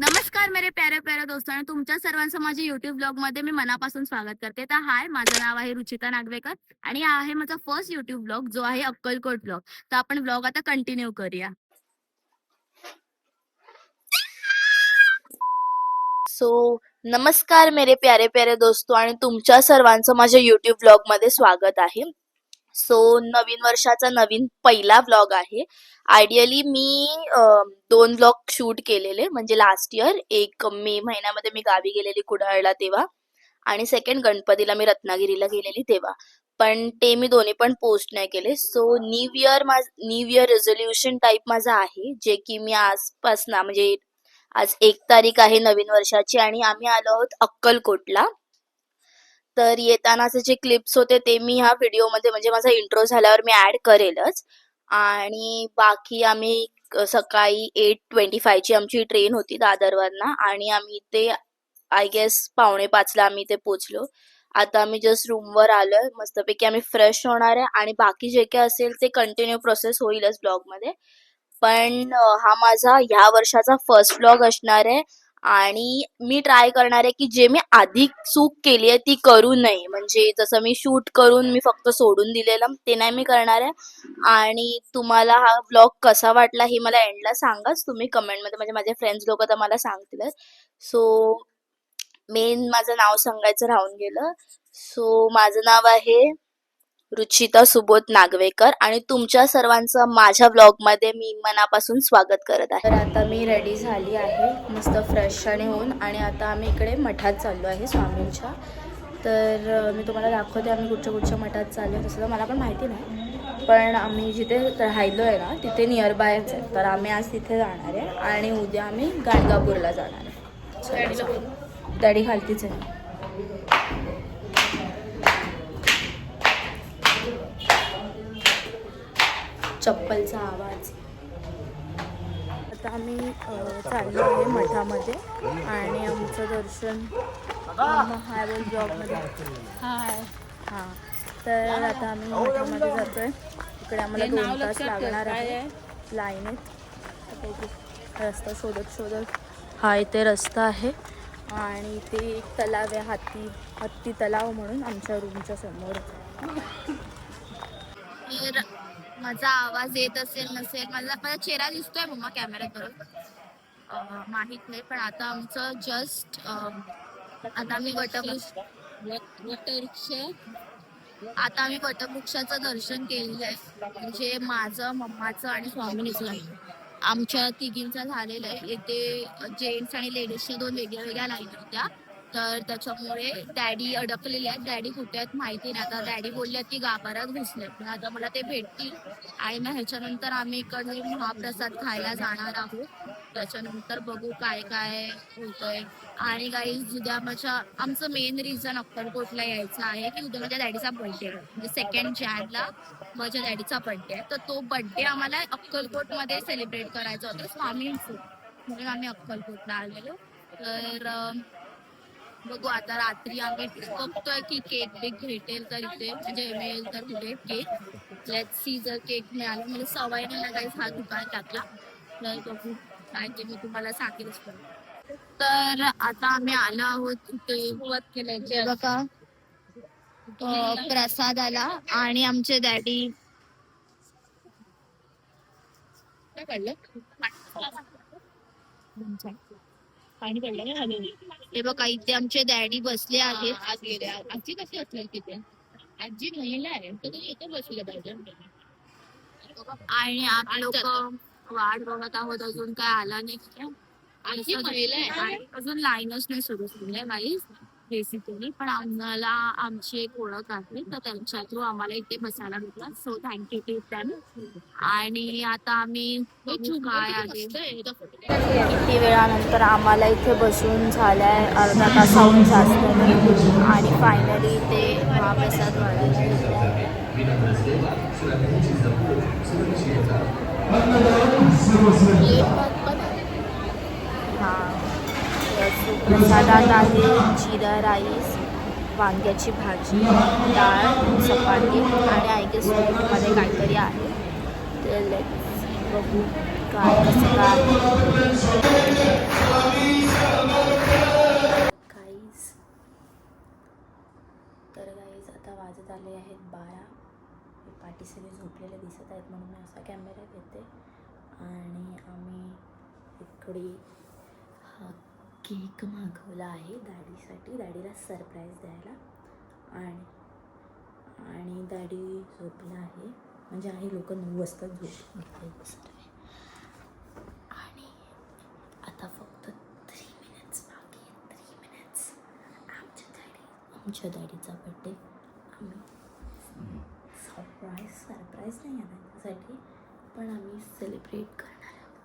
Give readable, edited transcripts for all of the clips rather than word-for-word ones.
नमस्कार मेरे प्यारे प्यारे दोस्तों, तुमच्या सर्वांचं माझ्या युट्यूब ब्लॉग मध्ये मी मनापासून स्वागत करते. तर हाय, माझं नाव आहे रुचिता नागवेकर आणि हा आहे माझा फर्स्ट युट्यूब ब्लॉग जो आहे अक्कलकोट ब्लॉग. तर आपण ब्लॉग आता कंटिन्यू करूया. नमस्कार मेरे प्यारे प्यारे दोस्तों आणि तुमच्या सर्वांचं माझ्या युट्यूब ब्लॉग मध्ये स्वागत आहे. नवीन वर्षाचा नवीन पहिला व्लॉग आहे. आयडियली मी 2 व्लॉग शूट केलेले, म्हणजे लास्ट इयर एक मे महिन्यामध्ये मी गावी गेलेली कुडाळला तेव्हा, आणि सेकंड गणपतीला मी रत्नागिरीला गेलेली तेव्हा. पण ते मी दोन्ही पण पोस्ट नाही केले. न्यू इयर रेझोल्युशन टाईप माझं आहे, जे की मी आजपासून, म्हणजे आज 1 तारीख आहे नवीन वर्षाची आणि आम्ही आलो आहोत अक्कलकोटला. तर येतानाचे जे क्लिप्स होते ते मी ह्या व्हिडिओमध्ये, म्हणजे माझा इंट्रो झाल्यावर मी ऍड करेलच. आणि बाकी आम्ही सकाळी 8:25 ची आमची ट्रेन होती दादरवरनं, आणि आम्ही इथे आय गेस 4:45ला आम्ही इथे पोचलो. आता आम्ही जस्ट रूमवर आलोय. मस्तपैकी आम्ही फ्रेश होणार आहे आणि बाकी जे काही असेल ते कंटिन्यू प्रोसेस होईलच ब्लॉगमध्ये. पण हा माझा ह्या वर्षाचा फर्स्ट व्लॉग असणार आहे आणि मी ट्राय करणार आहे की जे मी आधी चूक केली आहे ती करू नये. म्हणजे जसं मी शूट करून मी फक्त सोडून दिलेलं ते नाही मी करणार आहे. आणि तुम्हाला हा व्लॉग कसा वाटला हे मला एंडला सांगाच तुम्ही कमेंटमध्ये, म्हणजे माझे फ्रेंड्स लोक तर मला सांगतीलच. मेन माझं नाव सांगायचं राहून गेलं. माझं नाव आहे रुचिता सुबोध नागवेकर आणि तुमच्या सर्वांचं माझ्या ब्लॉगमध्ये मी मनापासून स्वागत करत आहे. तर आता मी रेडी झाली आहे मस्त फ्रेश आणि होऊन, आणि आता आम्ही इकडे मठात चाललो आहे स्वामींच्या. तर मी तुम्हाला दाखवते आम्ही कुठच्या मठात चाललो आहे. तसं तर मला पण माहिती नाही, पण आम्ही जिथे राहिलो आहे ना तिथे नियरबायच आहे. तर आम्ही आज तिथे जाणार आहे आणि उद्या आम्ही गाणगापूरला जाणार आहे. डॅडी खालतीच आहे. चप्पलचा आवाज. आता आम्ही चाललो आहे मठामध्ये आणि आमचं दर्शन हाय बोल ब्लॉगमध्ये हाय. हां, तर आता आम्ही मठामध्ये जातोय. इकडे आम्हाला 2 तास लागणार आहे लाईनीत. रस्ता शोधत हा इथे रस्ता आहे आणि इथे एक तलाव आहे, हत्ती तलाव म्हणून, आमच्या रूमच्या समोर. माझा आवाज येत असेल नसेल, माझा चेहरा दिसतोय मम्मा कॅमेऱ्यात बरोबर माहित नाही. पण आता आमचं जस्ट आता आम्ही वटवृक्षाचं दर्शन केलेलं आहे. म्हणजे माझं, मम्माचं आणि स्वामिनीचं आमच्या तिघींचं झालेलं आहे. इथे जेंट्स आणि लेडीजच्या 2 वेगळ्या लाईन होत्या. तर त्याच्यामुळे डॅडी अडकलेले आहेत. डॅडी कुठे आहेत माहिती नाही. आता डॅडी बोलले की गाभाऱ्यात घुसले, पण आता मला ते भेटतील आणि मग ह्याच्यानंतर आम्ही इकडे महाप्रसाद खायला जाणार आहोत. त्याच्यानंतर बघू काय काय होतंय. आणि गाईज, उद्या आमचं मेन रिझन अक्कलकोटला यायचं आहे की उद्या माझ्या डॅडीचा बर्थडे आहे. म्हणजे 2 जानेवारीला माझ्या डॅडीचा बर्थडे आहे. तर तो बर्थडे आम्हाला अक्कलकोटमध्ये सेलिब्रेट करायचा होता स्वामींचं, म्हणून आम्ही अक्कलकोटला आलेलो. तर बघू आता रात्री आम्ही बघतोय की केक भेटेल तर इथे, म्हणजे मिळेल तर कुठे केक. लेट्स सी, जर केक मिळाला, म्हणजे सवय नाही काही हा दुकान टाकला तर बघू काय ते मी तुम्हाला सांगेलच. तर आता आम्ही आलो आहोत इथे बघा प्रसाद आला आणि आमचे डॅडी काय काढलं पाणी पडलं ना. हे बघा इथे आमचे डॅडी बसले आहेत. आजी कशी असली तिथे, आजी महिला आहे तर इथे बसले पाहिजे. आणि आम्ही लोक वाट बघत आहोत, अजून काय आला नाही. अजून लाईनच नाही सुरू झाली नाही बेसिकली. पण आम्हाला आमची एक ओळख आहे तर त्यांच्या थ्रू आम्हाला इथे बसायला भेटला. So thank you to them. आणि आता आम्ही बघू काय आहे. किती वेळानंतर आम्हाला इथे बसून झालाय, अर्धा तासाहून जास्त. आणि फायनली इथे महाप्रसाद वाढला. प्रसादात आहे जिरा राईस, वांग्याची भाजी, डाळ, चपाती आणि आय गेस स्वीटमध्ये काहीतरी आहे. तर बघू काय कसं काय गाईज. तर गाईज आता वाजत आले आहेत 12. हे पाठी सगळे झोपलेले दिसत आहेत म्हणून मी असा कॅमेरा घेते. आणि आम्ही इकडे हा केक मागवला आहे डॅडीसाठी, डॅडीला सरप्राईज द्यायला. आणि डॅडी झोपला आहे, म्हणजे आहे लोक 9 वाजता झोपले बसत आहे. आणि आता फक्त 3 मिनिट्स बाकी आहेत. 3 मिनिट्स. आमच्या डॅडीचा बड्डे आम्ही सरप्राईज नाही आहे त्यांच्यासाठी, पण आम्ही सेलिब्रेट करणार आहोत.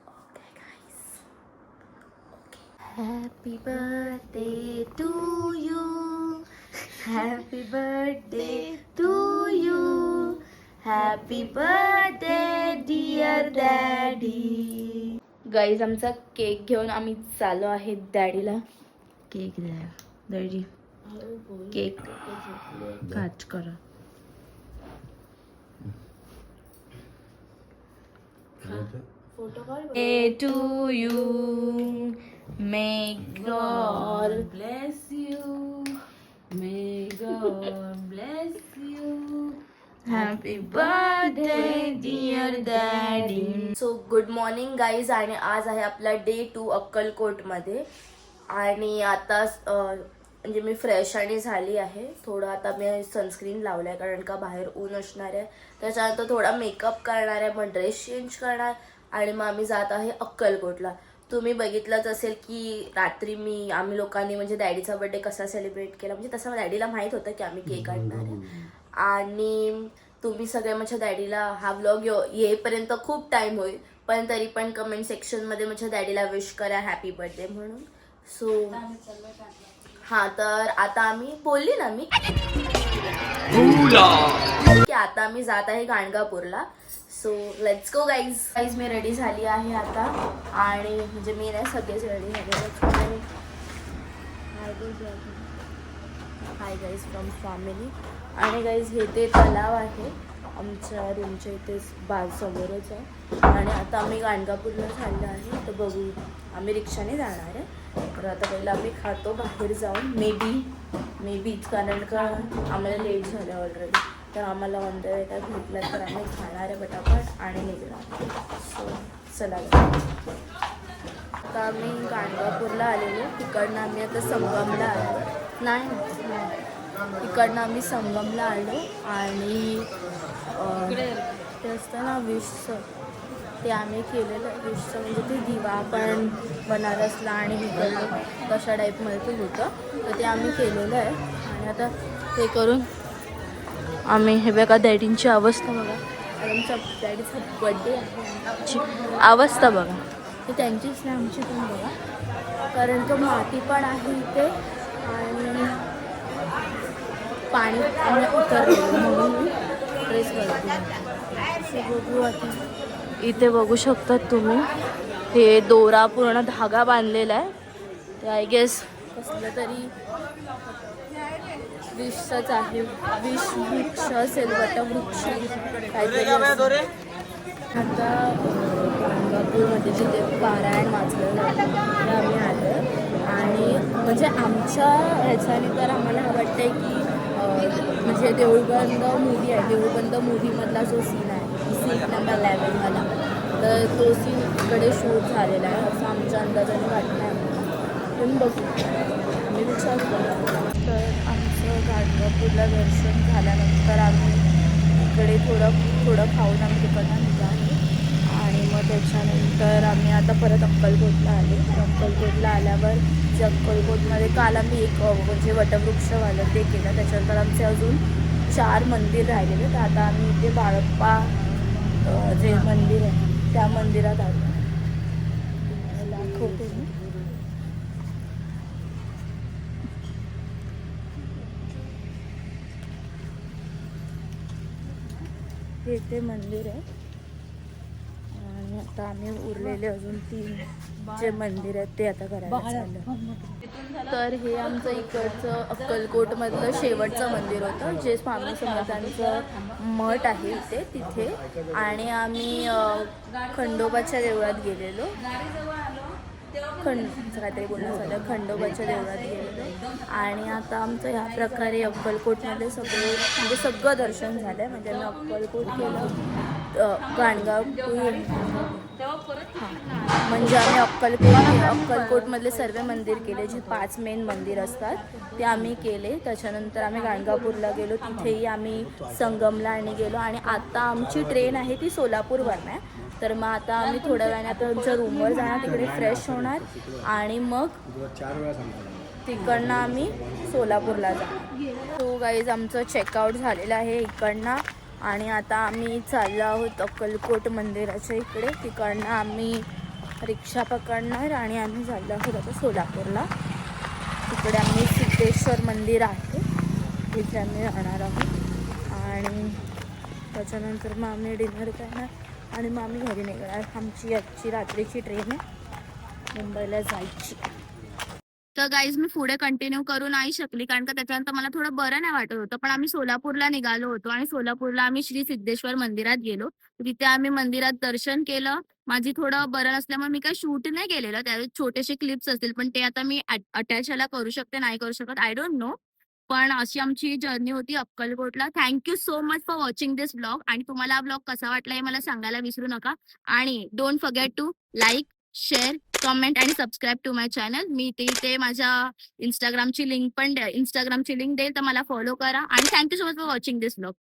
Okay guys. Happy birthday to you, happy birthday to you, happy birthday dear daddy. Guys आमचा केक घेऊन आम्ही चालू आहे डॅडीला केक द्या. डॅडी केक काच करा. Day to you, may God bless you, may God bless you, happy birthday dear daddy. So good morning guys, आणि आज आहे आपला डे 2 अक्कलकोटमध्ये. आणि आता म्हणजे मी फ्रेश आणि झाली आहे. थोडं आता मी सनस्क्रीन लावलं आहे कारण का बाहेर ऊन असणार आहे. त्याच्यानंतर थोडा मेकअप करणार आहे, मग ड्रेस चेंज करणार आणि मग आम्ही जात आहे अक्कलकोटला. तुम्ही बघितलंच असेल की रात्री आम्ही लोकांनी म्हणजे डॅडीचा बर्थडे कसा सेलिब्रेट केला. म्हणजे तसं डॅडीला माहीत होतं की आम्ही केक आणणार आहे. आणि तुम्ही सगळे माझ्या डॅडीला हा व्लॉग येईपर्यंत खूप टाईम होईल, पण तरी पण कमेंट सेक्शनमध्ये माझ्या डॅडीला विश करा हॅपी बर्थडे म्हणून. सो हां, तर आता आम्ही बोलली ना मी की आता आम्ही जात आहे गाणगापूरला. So let's go guys. मी रेडी झाली आहे आता. आणि म्हणजे मी नाही, सगळेच रेडी झाले. Hi guys from family. आणि गाईज हे ते तलाव आहे आमच्या रूमच्या इथे समोरच आहे. आणि आता आम्ही गाणगापूरला चाललो आहे. तर बघू, आम्ही रिक्षाने जाणार आहे. तर आता पहिलं आम्ही खातो बाहेर जाऊन, मे बीच, कारण का आम्हाला लेट झालं ऑलरेडी. तर आम्हाला ऑन द वे काय भेटलं तर आम्ही खाणार आहे पटापट आणि निघणार. सो चला. आता आम्ही गाणगापूरला आलेलो. तिकडनं आम्ही आता संगमला आलो. नाही, तिकडनं आम्ही संगमला आलो. आणि ते असतं ना विशचं, ते आम्ही केलेलं आहे. विशचं म्हणजे ते दिवा आपण बनारसला आणि इकडं कशा टाईपमध्ये ते होतं, तर ते आम्ही केलेलं आहे. आणि आता ते करून आम्ही, हे बघा डॅडींची अवस्था बघा. आमच्या डॅडीचा बड्डे आहे, अवस्था बघा. ते त्यांचीच नाही, आमची पण बघा, कारण तो माती पण आहे इथे आणि पाणी उतरलेलं म्हणून मी ड्रेस करते. बघू आता. इथे बघू शकतात तुम्ही, हे दोरा पूर्ण धागा बांधलेला आहे. ते आय गेस कसलं तरी विषच आहे, वृक्ष असेल, वटवृक्ष काहीतरी. आता गाणगापूरमध्ये जिथे पारायण वाचलं जातं ते आम्ही आलो. आणि म्हणजे आमच्या ह्याच्याने तर आम्हाला वाटतंय की म्हणजे देऊळबंद मूव्ही आहे, देऊळबंद मूव्हीमधला जो सीन आहे, सीन नंबर 11 मला, तर तो सीन इकडे शूट झालेला आहे असं आमच्या अंदाजाने वाटलं आहे. पण बघू, आम्ही विचार करू. तर आमचं गाणगापूरला दर्शन झाल्यानंतर आम्ही इकडे थोडं खाऊन आम्ही तिकडनं निघालो. आणि मग त्याच्यानंतर आम्ही आता परत अक्कलकोटला आले. अक्कलकोटला आल्यावर जे अक्कलकोटमध्ये काल आम्ही एक म्हणजे वटवृक्षवालं ते केलं. त्याच्यानंतर आमचे अजून 4 मंदिर राहिलेले. तर आता आम्ही इथे बाळप्पा जे मंदिर आहे त्या मंदिरात आलो. दाखवते मी. हे ते मंदिर आहे. आणि आता आम्ही उरलेले अजून 3 जे मंदिर आहेत ते आता करायला चाललो. तर हे आमचं इकडचं अक्कलकोटमधलं शेवटचं मंदिर होतं, जे स्वामी समर्थांचं मठ आहे इथे तिथे. आणि आम्ही खंडोबाच्या देवळात गेलेलो. काहीतरी बोलणं झालं, खंडोबाच्या देवळात गेलेलो. आणि आता आमचं ह्या प्रकारे अक्कलकोटमध्ये सगळं दर्शन झालं. म्हणजे आम्ही अक्कलकोट केलं, गाणगाव म्हणजे आम्ही अक्कलकोटमधले सर्व मंदिर केले, जे 5 मेन मंदिर असतात ते आम्ही केले. त्याच्यानंतर आम्ही गाणगापूरला गेलो, तिथेही आम्ही संगमला गेलो. आणि आता आमची ट्रेन आहे ती सोलापूरवरून आहे. तर मग आता आम्ही थोड्या वेळाने आता आमच्या रूमवर जाणार, तिकडे फ्रेश होणार आणि मग तिकडनं आम्ही सोलापूरला जाणार. तो गाईज आमचं चेकआउट झालेलं आहे इकडनं. आणि आता आम्ही चाललो आहोत अक्कलकोट मंदिराच्या इकडे. तिकडनं आम्ही रिक्षा पकडणार आणि आम्ही चाललो आहोत आता सोलापूरला. तिकडे आम्ही सिद्धेश्वर मंदिर आहे, तिथे आम्ही राहणार आहोत. आणि त्याच्यानंतर मग आम्ही डिनर करणार आणि मग आम्ही घरी निघणार. आमची आजची रात्रीची ट्रेन आहे मुंबईला जायची. तर गाईज मी पुढे कंटिन्यू करू नाही शकली, कारण का त्याच्यानंतर मला थोडं बरं नाही वाटत होतं. पण आम्ही सोलापूरला निघालो होतो आणि सोलापूरला आम्ही श्री सिद्धेश्वर मंदिरात गेलो. तिथे आम्ही मंदिरात दर्शन केलं. माझी थोडं बरं नसल्यामुळे मी काही शूट नाही केलेलं, त्यावेळी छोटेसे क्लिप्स असतील, पण ते आता मी अटॅच याला करू शकते नाही करू शकत, आय डोंट नो. पण अशी आमची जर्नी होती अक्कलकोटला. Thank you so much for watching this blog. आणि तुम्हाला हा ब्लॉग कसा वाटला हे मला सांगायला विसरू नका. आणि don't forget to like, share, comment आणि सबस्क्राईब टू माय चॅनल. मी ते माझ्या इंस्टाग्रामची लिंक देईल, तर मला फॉलो करा. आणि thank you so much for watching this blog.